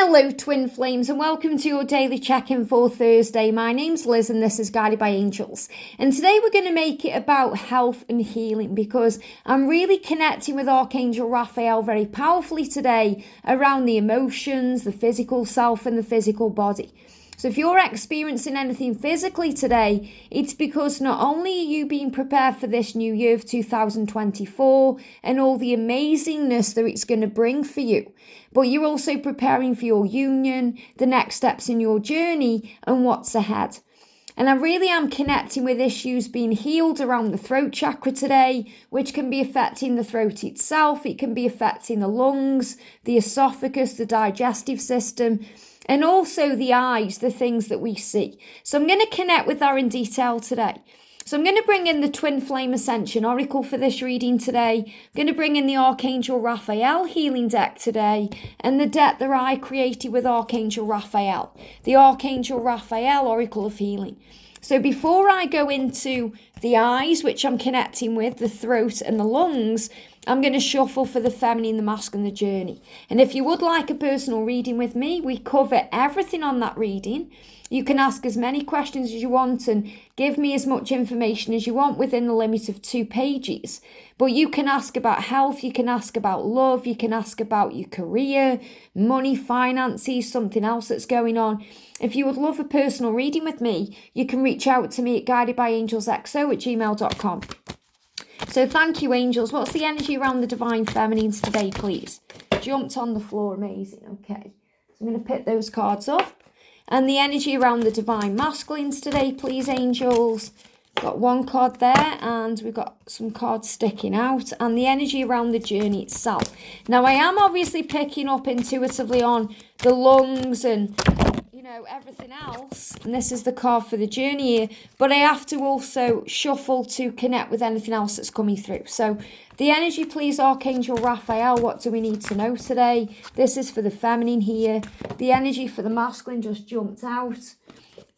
Hello twin flames and welcome to your daily check-in for Thursday. My name's Liz and this is Guided by Angels. And today we're going to make it about health and healing because I'm really connecting with Archangel Raphael very powerfully today around the emotions, the physical self and the physical body. So if you're experiencing anything physically today, it's because not only are you being prepared for this new year of 2024 and all the amazingness that it's going to bring for you, but you're also preparing for your union, the next steps in your journey and what's ahead. And I really am connecting with issues being healed around the throat chakra today, which can be affecting the throat itself. It can be affecting the lungs, the esophagus, the digestive system, and also the eyes, the things that we see. So I'm going to connect with that in detail today. So I'm going to bring in the Twin Flame Ascension Oracle for this reading today. I'm going to bring in the Archangel Raphael healing deck today and the deck that I created with Archangel Raphael, the Archangel Raphael Oracle of Healing. So before I go into the eyes, which I'm connecting with, the throat and the lungs, I'm going to shuffle for the feminine, the masculine, the journey. And if you would like a personal reading with me, we cover everything on that reading. You can ask as many questions as you want and give me as much information as you want within the limit of 2 pages. But you can ask about health, you can ask about love, you can ask about your career, money, finances, something else that's going on. If you would love a personal reading with me, you can reach out to me at guidedbyangelsxo@gmail.com. So thank you, angels. What's the energy around the divine feminines today, please? Jumped on the floor. Amazing. Okay. So I'm going to pick those cards up. And the energy around the divine masculines today, please, angels. Got one card there and we've got some cards sticking out. And the energy around the journey itself. Now, I am obviously picking up intuitively on the lungs and everything else, and this is the card for the journey here, but I have to also shuffle to connect with anything else that's coming through. So the energy, please, Archangel Raphael, what do we need to know today? This is for the feminine here. The energy for the masculine just jumped out.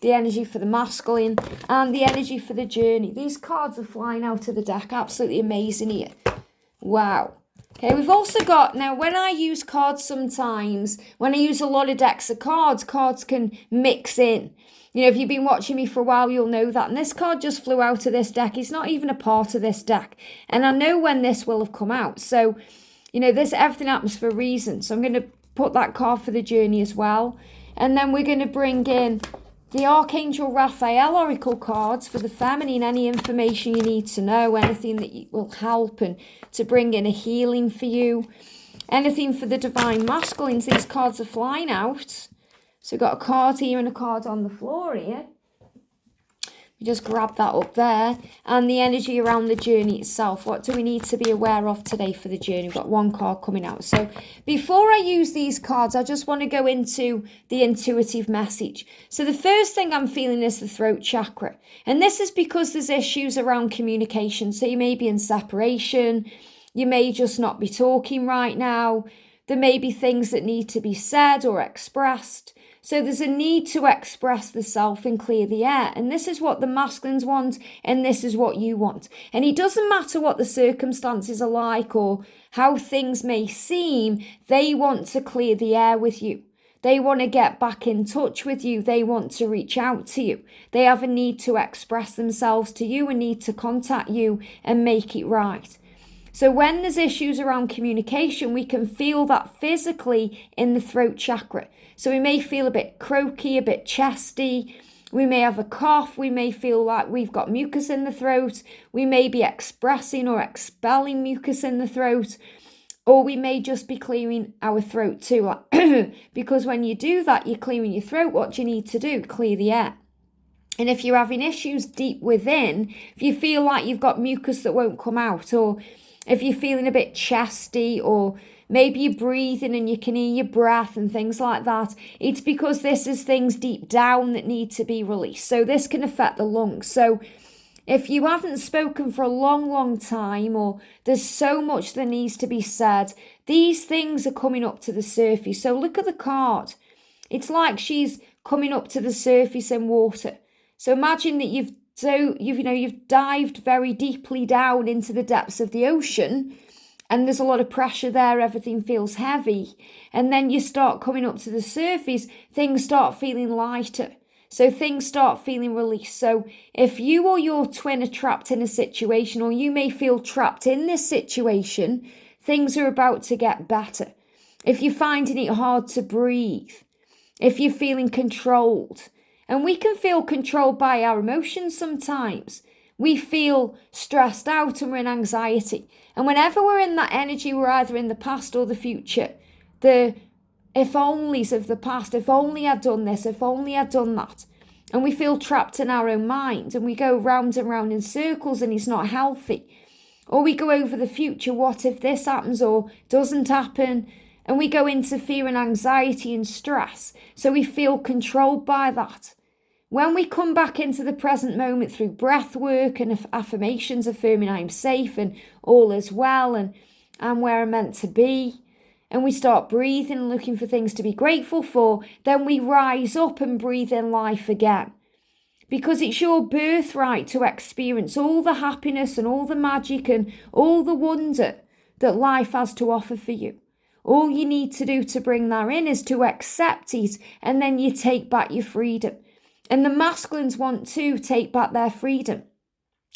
The energy for the masculine and the energy for the journey. These cards are flying out of the deck, absolutely amazing here. Wow. Okay, we've also got, now when I use cards sometimes, when I use a lot of decks of cards, cards can mix in. If you've been watching me for a while, you'll know that. And this card just flew out of this deck. It's not even a part of this deck. And I know when this will have come out. So, everything happens for a reason. So I'm going to put that card for the journey as well. And then we're going to bring in the Archangel Raphael Oracle cards for the feminine, any information you need to know, anything that will help and to bring in a healing for you. Anything for the divine masculines, these cards are flying out. So we've got a card here and a card on the floor here. We just grab that up there. And the energy around the journey itself. What do we need to be aware of today for the journey? We've got one card coming out. So before I use these cards, I just want to go into the intuitive message. So the first thing I'm feeling is the throat chakra. And this is because there's issues around communication. So you may be in separation. You may just not be talking right now. There may be things that need to be said or expressed. So there's a need to express the self and clear the air. And this is what the masculines want, and this is what you want. And it doesn't matter what the circumstances are like or how things may seem, they want to clear the air with you. They want to get back in touch with you. They want to reach out to you. They have a need to express themselves to you, a need to contact you and make it right. So when there's issues around communication, we can feel that physically in the throat chakra. So we may feel a bit croaky, a bit chesty. We may have a cough. We may feel like we've got mucus in the throat. We may be expressing or expelling mucus in the throat. Or we may just be clearing our throat too. Because when you do that, you're clearing your throat. What do you need to do? Clear the air. And if you're having issues deep within, if you feel like you've got mucus that won't come out, or if you're feeling a bit chesty, or maybe you're breathing and you can hear your breath and things like that, it's because this is things deep down that need to be released. So this can affect the lungs. So if you haven't spoken for a long, long time, or there's so much that needs to be said, these things are coming up to the surface. So look at the card. It's like she's coming up to the surface in water. So imagine that you've dived very deeply down into the depths of the ocean, and there's a lot of pressure there, everything feels heavy, and then you start coming up to the surface, things start feeling lighter. So things start feeling released. So if you or your twin are trapped in a situation, or you may feel trapped in this situation, things are about to get better. If you're finding it hard to breathe, if you're feeling controlled, and we can feel controlled by our emotions sometimes. We feel stressed out and we're in anxiety. And whenever we're in that energy, we're either in the past or the future. The if onlys of the past, if only I'd done this, if only I'd done that. And we feel trapped in our own mind and we go round and round in circles and it's not healthy. Or we go over the future, what if this happens or doesn't happen? And we go into fear and anxiety and stress. So we feel controlled by that. When we come back into the present moment through breath work and affirmations affirming I'm safe and all is well and I'm where I'm meant to be, and we start breathing and looking for things to be grateful for, then we rise up and breathe in life again. Because it's your birthright to experience all the happiness and all the magic and all the wonder that life has to offer for you. All you need to do to bring that in is to accept it, and then you take back your freedom. And the masculines want to take back their freedom.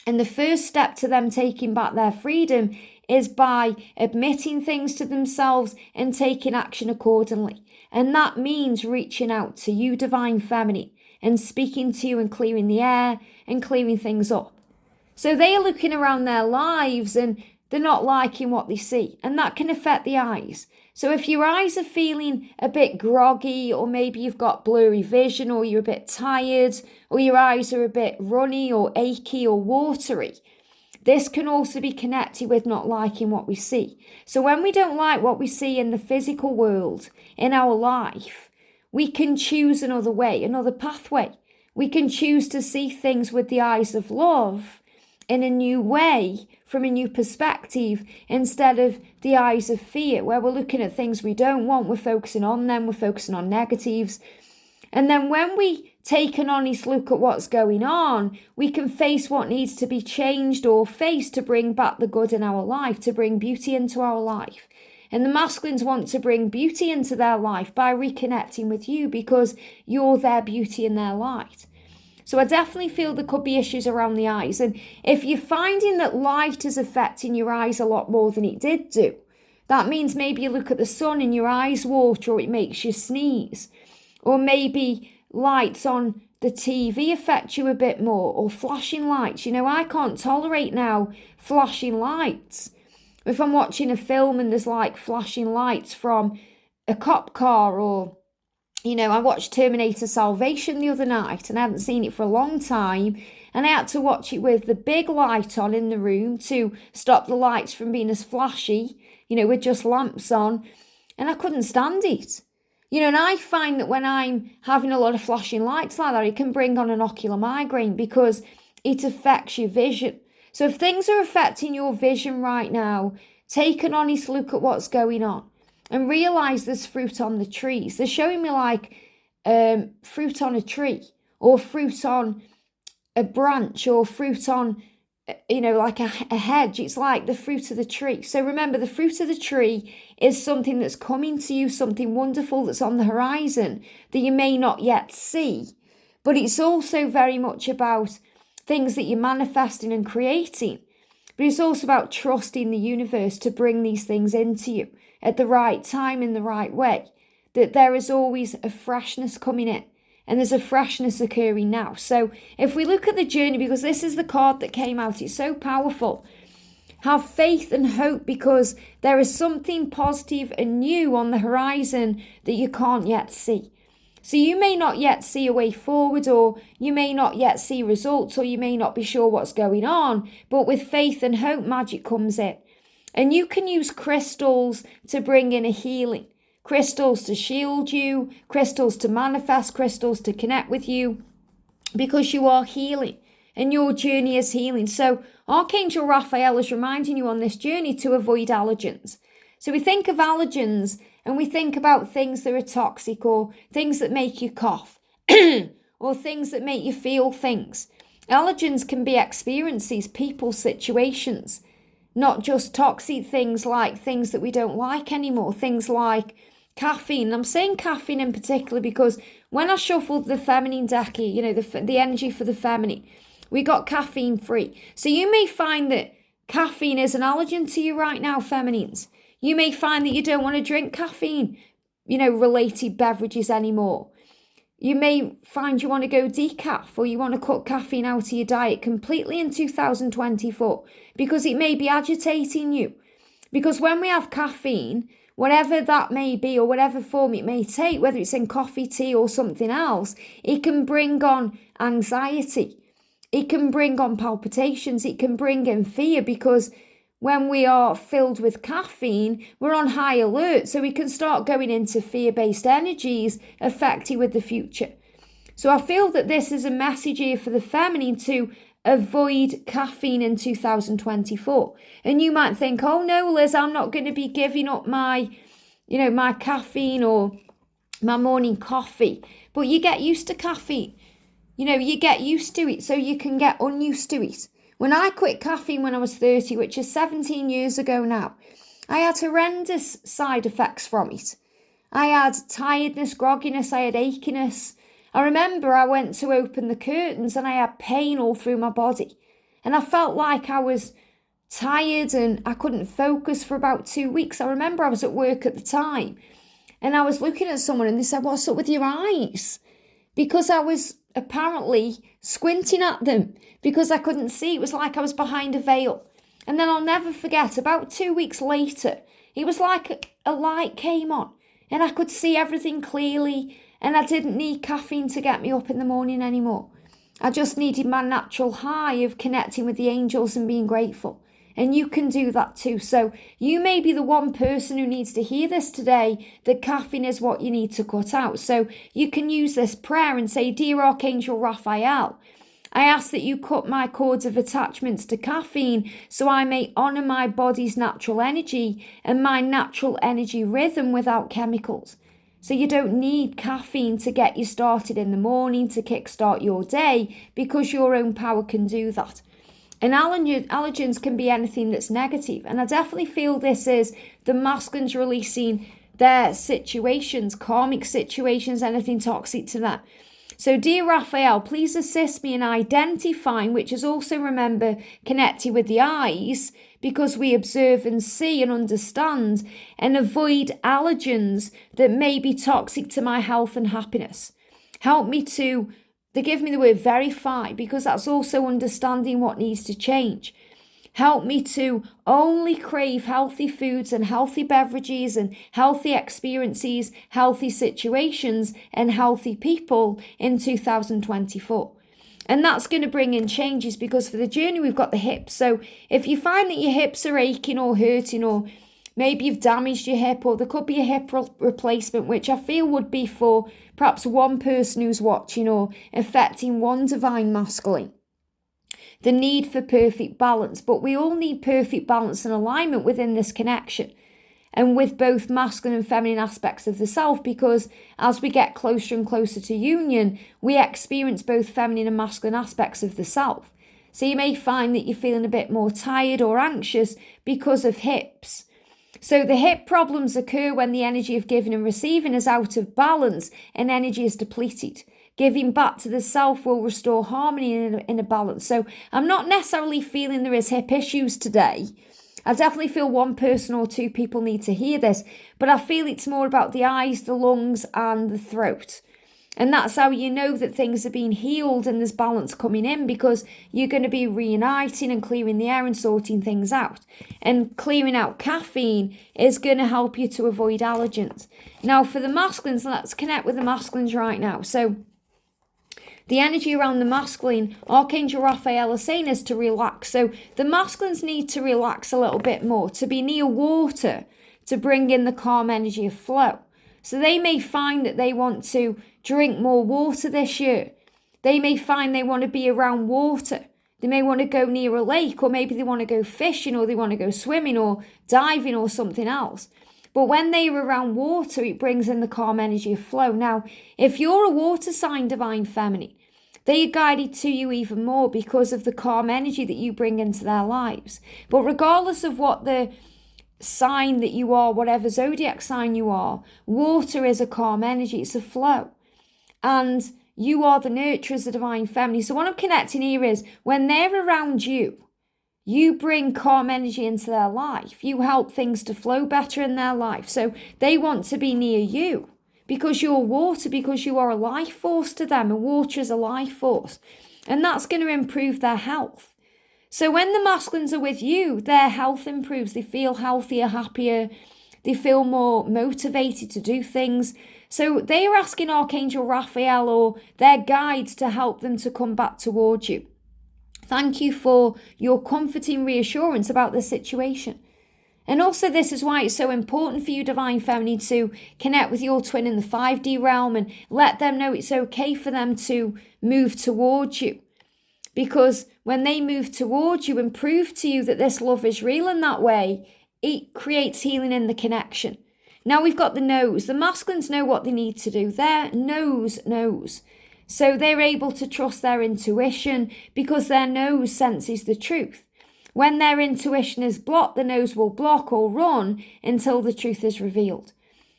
And the first step to them taking back their freedom is by admitting things to themselves and taking action accordingly. And that means reaching out to you, Divine Feminine, and speaking to you and clearing the air and clearing things up. So they are looking around their lives and they're not liking what they see. And that can affect the eyes. So if your eyes are feeling a bit groggy, or maybe you've got blurry vision, or you're a bit tired, or your eyes are a bit runny or achy or watery, this can also be connected with not liking what we see. So when we don't like what we see in the physical world, in our life, we can choose another way, another pathway. We can choose to see things with the eyes of love in a new way, from a new perspective, instead of the eyes of fear, where we're looking at things we don't want, we're focusing on them, we're focusing on negatives. And then when we take an honest look at what's going on, we can face what needs to be changed or faced to bring back the good in our life, to bring beauty into our life. And the masculines want to bring beauty into their life by reconnecting with you, because you're their beauty and their light. So I definitely feel there could be issues around the eyes. And if you're finding that light is affecting your eyes a lot more than it did do, that means maybe you look at the sun and your eyes water, or it makes you sneeze. Or maybe lights on the TV affect you a bit more, or flashing lights. You know, I can't tolerate now flashing lights. If I'm watching a film and there's like flashing lights from a cop car, or you know, I watched Terminator Salvation the other night and I hadn't seen it for a long time, and I had to watch it with the big light on in the room to stop the lights from being as flashy, you know, with just lamps on, and I couldn't stand it. You know, and I find that when I'm having a lot of flashing lights like that, it can bring on an ocular migraine because it affects your vision. So if things are affecting your vision right now, take an honest look at what's going on. And realise there's fruit on the trees. They're showing me like fruit on a tree, or fruit on a branch, or fruit on, you know, like a hedge. It's like the fruit of the tree. So remember, the fruit of the tree is something that's coming to you, something wonderful that's on the horizon that you may not yet see. But it's also very much about things that you're manifesting and creating. But it's also about trusting the universe to bring these things into you at the right time, in the right way. That there is always a freshness coming in, and there's a freshness occurring now. So if we look at the journey, because this is the card that came out, it's so powerful. Have faith and hope, because there is something positive and new on the horizon that you can't yet see. So you may not yet see a way forward, or you may not yet see results, or you may not be sure what's going on, but with faith and hope, magic comes in. And you can use crystals to bring in a healing. Crystals to shield you, crystals to manifest, crystals to connect with you, because you are healing and your journey is healing. So Archangel Raphael is reminding you on this journey to avoid allergens. So we think of allergens and we think about things that are toxic, or things that make you cough, or things that make you feel things. Allergens can be experiences, people, situations. not just toxic things like things that we don't like anymore, things like caffeine. And I'm saying caffeine in particular because when I shuffled the feminine deck here, you know, the energy for the feminine, we got caffeine free. So you may find that caffeine is an allergen to you right now, feminines. You may find that you don't want to drink caffeine, you know, related beverages anymore. You may find you want to go decaf, or you want to cut caffeine out of your diet completely in 2024 because it may be agitating you. Because when we have caffeine, whatever that may be or whatever form it may take, whether it's in coffee, tea or something else, it can bring on anxiety. It can bring on palpitations. It can bring in fear because when we are filled with caffeine, we're on high alert. So we can start going into fear-based energies affecting with the future. So I feel that this is a message here for the feminine to avoid caffeine in 2024. And you might think, oh no, Liz, I'm not going to be giving up my caffeine or my morning coffee. But you get used to caffeine. You know, you get used to it so you can get unused to it. When I quit caffeine when I was 30, which is 17 years ago now, I had horrendous side effects from it. I had tiredness, grogginess, I had achiness. I remember I went to open the curtains and I had pain all through my body. And I felt like I was tired and I couldn't focus for about 2 weeks. I remember I was at work at the time and I was looking at someone and they said, "What's up with your eyes?" Because I was apparently squinting at them because I couldn't see. It was like I was behind a veil. And then I'll never forget, about 2 weeks later, it was like a light came on and I could see everything clearly and I didn't need caffeine to get me up in the morning anymore. I just needed my natural high of connecting with the angels and being grateful. And you can do that too. So you may be the one person who needs to hear this today, that caffeine is what you need to cut out. So you can use this prayer and say, "Dear Archangel Raphael, I ask that you cut my cords of attachments to caffeine so I may honor my body's natural energy and my natural energy rhythm without chemicals." So you don't need caffeine to get you started in the morning, to kickstart your day, because your own power can do that. And allergens can be anything that's negative. And I definitely feel this is the masculines releasing their situations, karmic situations, anything toxic to that. So dear Raphael, please assist me in identifying, which is also, remember, connected with the eyes, because we observe and see and understand, and avoid allergens that may be toxic to my health and happiness. Help me to, they give me the word verify, because that's also understanding what needs to change. Help me to only crave healthy foods and healthy beverages and healthy experiences, healthy situations and healthy people in 2024. And that's going to bring in changes, because for the journey we've got the hips. So if you find that your hips are aching or hurting, or maybe you've damaged your hip, or there could be a hip replacement, which I feel would be for perhaps one person who's watching or affecting one divine masculine. The need for perfect balance, but we all need perfect balance and alignment within this connection, and with both masculine and feminine aspects of the self, because as we get closer and closer to union, we experience both feminine and masculine aspects of the self. So you may find that you're feeling a bit more tired or anxious because of hips. So the hip problems occur when the energy of giving and receiving is out of balance and energy is depleted. Giving back to the self will restore harmony in a balance. So I'm not necessarily feeling there is hip issues today. I definitely feel one person or two people need to hear this, but I feel it's more about the eyes, the lungs and the throat. And that's how you know that things are being healed and there's balance coming in, because you're going to be reuniting and clearing the air and sorting things out. And clearing out caffeine is going to help you to avoid allergens. Now for the masculines, let's connect with the masculines right now. So the energy around the masculine, Archangel Raphael is saying is to relax. So the masculines need to relax a little bit more, to be near water, to bring in the calm energy of flow. So they may find that they want to drink more water this year. They may find they want to be around water. They may want to go near a lake, or maybe they want to go fishing, or they want to go swimming or diving or something else. But when they are around water, it brings in the calm energy of flow. Now, if you're a water sign, divine feminine, They are guided to you even more because of the calm energy that you bring into their lives. But regardless of what the sign that you are, whatever zodiac sign you are, water is a calm energy. It's a flow. And you are the nurturers, the divine feminine. So what I'm connecting here is when they're around you, you bring calm energy into their life. You help things to flow better in their life. So they want to be near you because you're water, because you are a life force to them. And water is a life force. And that's going to improve their health. So when the masculines are with you, their health improves. They feel healthier, happier. They feel more motivated to do things. So they are asking Archangel Raphael or their guides to help them to come back towards you. Thank you for your comforting reassurance about the situation. And also this is why it's so important for you, Divine Feminine, to connect with your twin in the 5D realm and let them know it's okay for them to move towards you. Because when they move towards you and prove to you that this love is real in that way, it creates healing in the connection. Now we've got the nose. The masculines know what they need to do. Their nose knows. So they're able to trust their intuition because their nose senses the truth. When their intuition is blocked, the nose will block or run until the truth is revealed.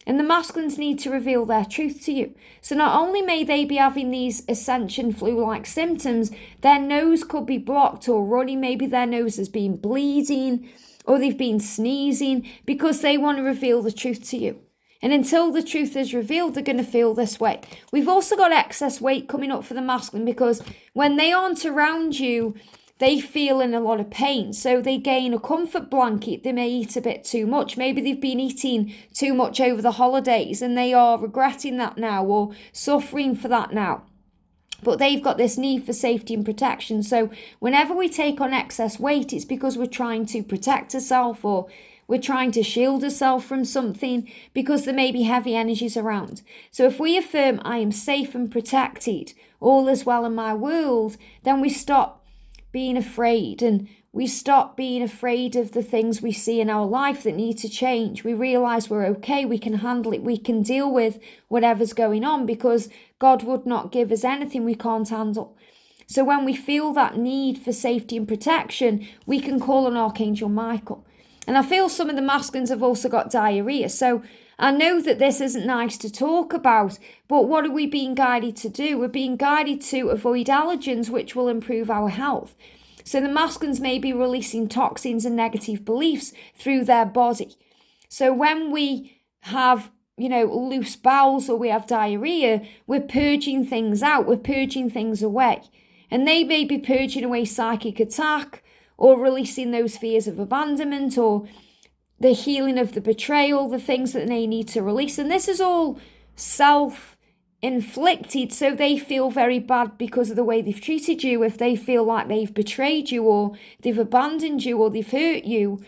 And the masculines need to reveal their truth to you. So not only may they be having these Ascension flu-like symptoms, their nose could be blocked or running. Maybe their nose has been bleeding or they've been sneezing because they want to reveal the truth to you. And until the truth is revealed, they're going to feel this way. We've also got excess weight coming up for the masculine because when they aren't around you, they feel in a lot of pain. So they gain a comfort blanket. They may eat a bit too much. Maybe they've been eating too much over the holidays and they are regretting that now or suffering for that now. But they've got this need for safety and protection. So whenever we take on excess weight, it's because we're trying to protect ourselves or we're trying to shield ourselves from something because there may be heavy energies around. So if we affirm, I am safe and protected, all is well in my world, then we stop being afraid and we stop being afraid of the things we see in our life that need to change. We realize we're okay, we can handle it, we can deal with whatever's going on because God would not give us anything we can't handle. So when we feel that need for safety and protection, we can call on Archangel Michael. And I feel some of the masculines have also got diarrhea. So I know that this isn't nice to talk about, but what are we being guided to do? We're being guided to avoid allergens, which will improve our health. So the masculines may be releasing toxins and negative beliefs through their body. So when we have, loose bowels or we have diarrhea, we're purging things out, we're purging things away. And they may be purging away psychic attack or releasing those fears of abandonment or the healing of the betrayal, the things that they need to release. And this is all self-inflicted, so they feel very bad because of the way they've treated you. If they feel like they've betrayed you or they've abandoned you or they've hurt you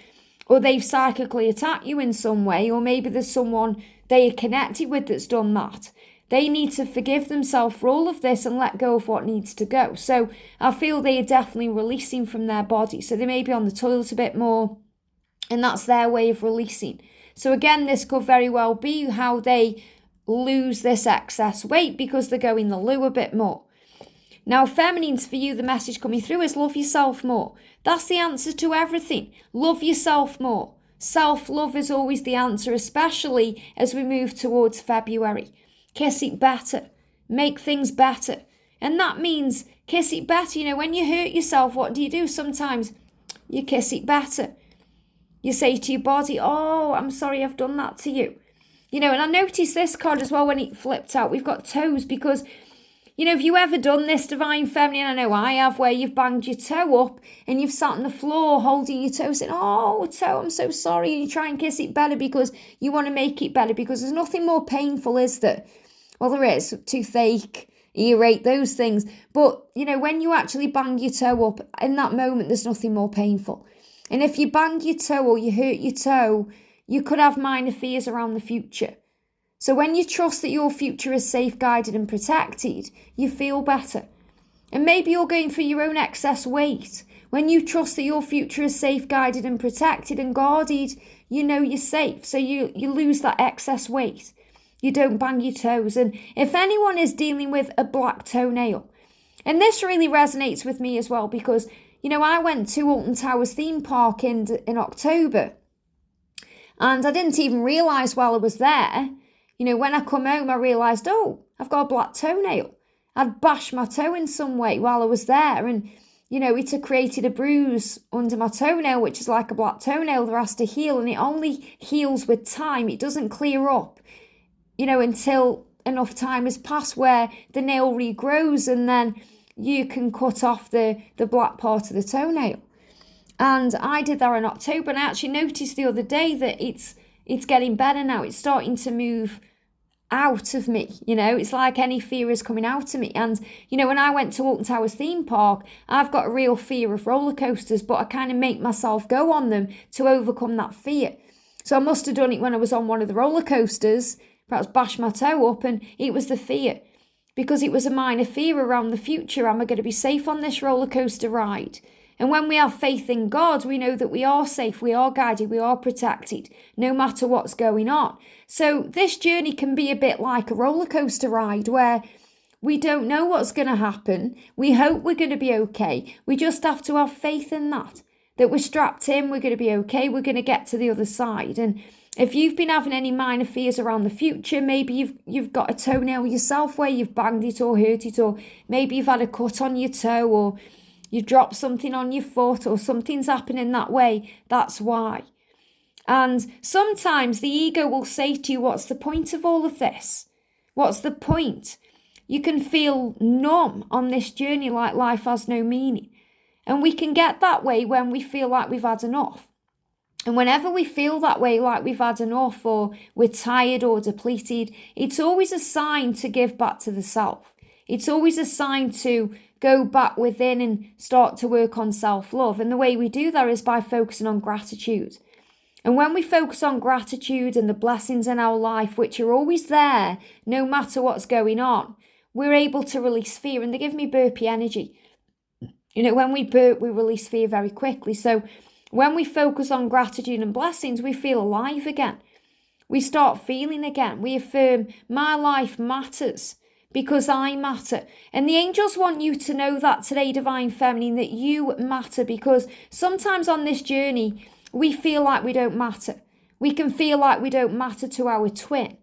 or they've psychically attacked you in some way, or maybe there's someone they are connected with that's done that, they need to forgive themselves for all of this and let go of what needs to go. So I feel they are definitely releasing from their body. So they may be on the toilet a bit more, and that's their way of releasing. So again, this could very well be how they lose this excess weight because they're going the loo a bit more. Now, feminines, for you, the message coming through is love yourself more. That's the answer to everything. Love yourself more. Self-love is always the answer, especially as we move towards February. Kiss it better. Make things better. And that means kiss it better. When you hurt yourself, what do? Sometimes you kiss it better. You say to your body, oh, I'm sorry I've done that to you. And I noticed this card as well when it flipped out. We've got toes because, if you ever done this, Divine Feminine, I know I have, where you've banged your toe up and you've sat on the floor holding your toe saying, oh, toe, I'm so sorry. And you try and kiss it better because you want to make it better because there's nothing more painful, is there? Well, there is. Toothache, earache, those things. But, when you actually bang your toe up, in that moment, there's nothing more painful. And if you bang your toe or you hurt your toe, you could have minor fears around the future. So when you trust that your future is safeguarded and protected, you feel better. And maybe you're going through your own excess weight. When you trust that your future is safeguarded and protected and guarded, you're safe. So you lose that excess weight. You don't bang your toes. And if anyone is dealing with a black toenail, And this really resonates with me as well because, you know, I went to Alton Towers theme park in October, and I didn't even realise while I was there, you know, when I come home, I realised, oh, I've got a black toenail. I'd bashed my toe in some way while I was there, and, you know, it had created a bruise under my toenail, which is like a black toenail that has to heal, and it only heals with time. It doesn't clear up, you know, until enough time has passed where the nail regrows, and then you can cut off the black part of the toenail. And I did that in October, and I actually noticed the other day that it's getting better now. It's starting to move out of me, you know. It's like any fear is coming out of me. And, you know, when I went to Alton Towers theme park, I've got a real fear of roller coasters, but I kind of make myself go on them to overcome that fear. So I must have done it when I was on one of the roller coasters, perhaps bashed my toe up, and it was the fear. Because it was a minor fear around the future. Am I going to be safe on this roller coaster ride? And when we have faith in God, we know that we are safe, we are guided, we are protected, no matter what's going on. So this journey can be a bit like a roller coaster ride where we don't know what's going to happen. We hope we're going to be okay. We just have to have faith in that we're strapped in, we're going to be okay, we're going to get to the other side. And if you've been having any minor fears around the future, maybe you've got a toenail yourself where you've banged it or hurt it, or maybe you've had a cut on your toe, or you dropped something on your foot, or something's happening that way, that's why. And sometimes the ego will say to you, what's the point of all of this? What's the point? You can feel numb on this journey, like life has no meaning. And we can get that way when we feel like we've had enough. And whenever we feel that way, like we've had enough, or we're tired or depleted, it's always a sign to give back to the self. It's always a sign to go back within and start to work on self-love. And the way we do that is by focusing on gratitude. And when we focus on gratitude and the blessings in our life, which are always there, no matter what's going on, we're able to release fear. And they give me burpee energy. You know, when we burp, we release fear very quickly. So when we focus on gratitude and blessings, we feel alive again. We start feeling again. We affirm, my life matters because I matter. And the angels want you to know that today, Divine Feminine, that you matter, because sometimes on this journey, we feel like we don't matter. We can feel like we don't matter to our twin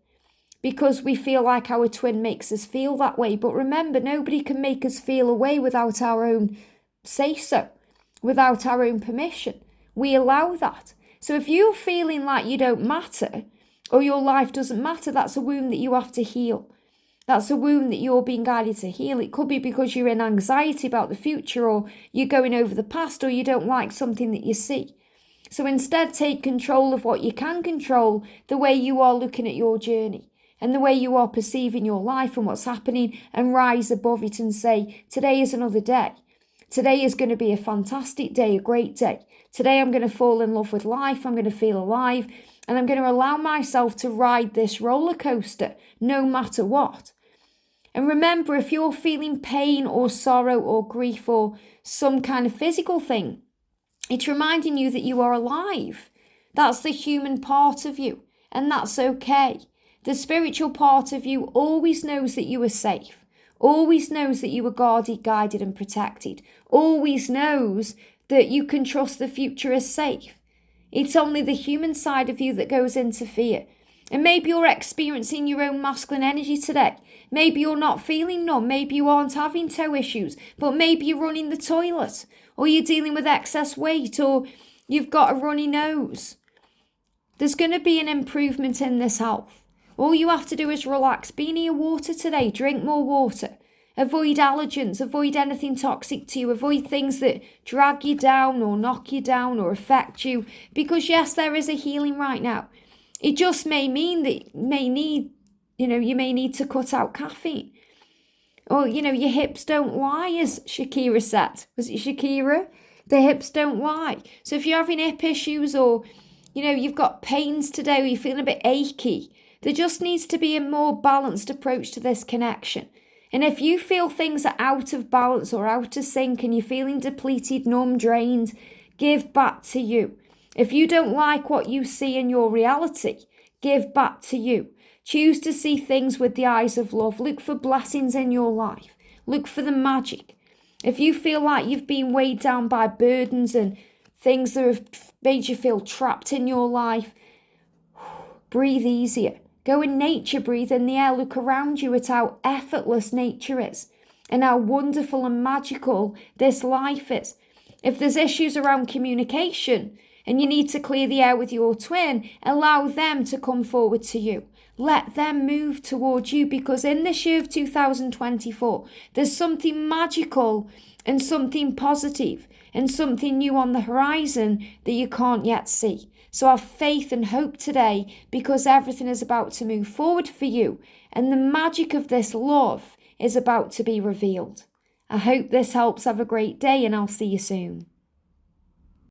because we feel like our twin makes us feel that way. But remember, nobody can make us feel a way without our own say-so, without our own permission. We allow that. So if you're feeling like you don't matter or your life doesn't matter, that's a wound that you have to heal. That's a wound that you're being guided to heal. It could be because you're in anxiety about the future, or you're going over the past, or you don't like something that you see. So instead, take control of what you can control, the way you are looking at your journey and the way you are perceiving your life and what's happening, and rise above it and say, today is another day. Today is going to be a fantastic day, a great day. Today I'm going to fall in love with life. I'm going to feel alive, and I'm going to allow myself to ride this roller coaster no matter what. And remember, if you're feeling pain or sorrow or grief or some kind of physical thing, it's reminding you that you are alive. That's the human part of you, and that's okay. The spiritual part of you always knows that you are safe, always knows that you are guarded, guided and protected, always knows that you can trust the future is safe. It's only the human side of you that goes into fear. And maybe you're experiencing your own masculine energy today. Maybe you're not feeling numb. Maybe you aren't having toe issues, but maybe you're running the toilet, or you're dealing with excess weight, or you've got a runny nose. There's going to be an improvement in this health. All you have to do is relax. Be near water today. Drink more water. Avoid allergens. Avoid anything toxic to you. Avoid things that drag you down or knock you down or affect you. Because yes, there is a healing right now. It just may mean that you may need to cut out caffeine. Or, your hips don't lie, as Shakira said. Was it Shakira? The hips don't lie. So if you're having hip issues, or, you've got pains today, or you're feeling a bit achy, there just needs to be a more balanced approach to this connection. And if you feel things are out of balance or out of sync, and you're feeling depleted, numb, drained, give back to you. If you don't like what you see in your reality, give back to you. Choose to see things with the eyes of love. Look for blessings in your life. Look for the magic. If you feel like you've been weighed down by burdens and things that have made you feel trapped in your life, breathe easier. Go in nature, breathe in the air. Look around you at how effortless nature is and how wonderful and magical this life is. If there's issues around communication and you need to clear the air with your twin, allow them to come forward to you. Let them move towards you, because in this year of 2024, there's something magical and something positive and something new on the horizon that you can't yet see. So have faith and hope today, because everything is about to move forward for you and the magic of this love is about to be revealed. I hope this helps. Have a great day and I'll see you soon.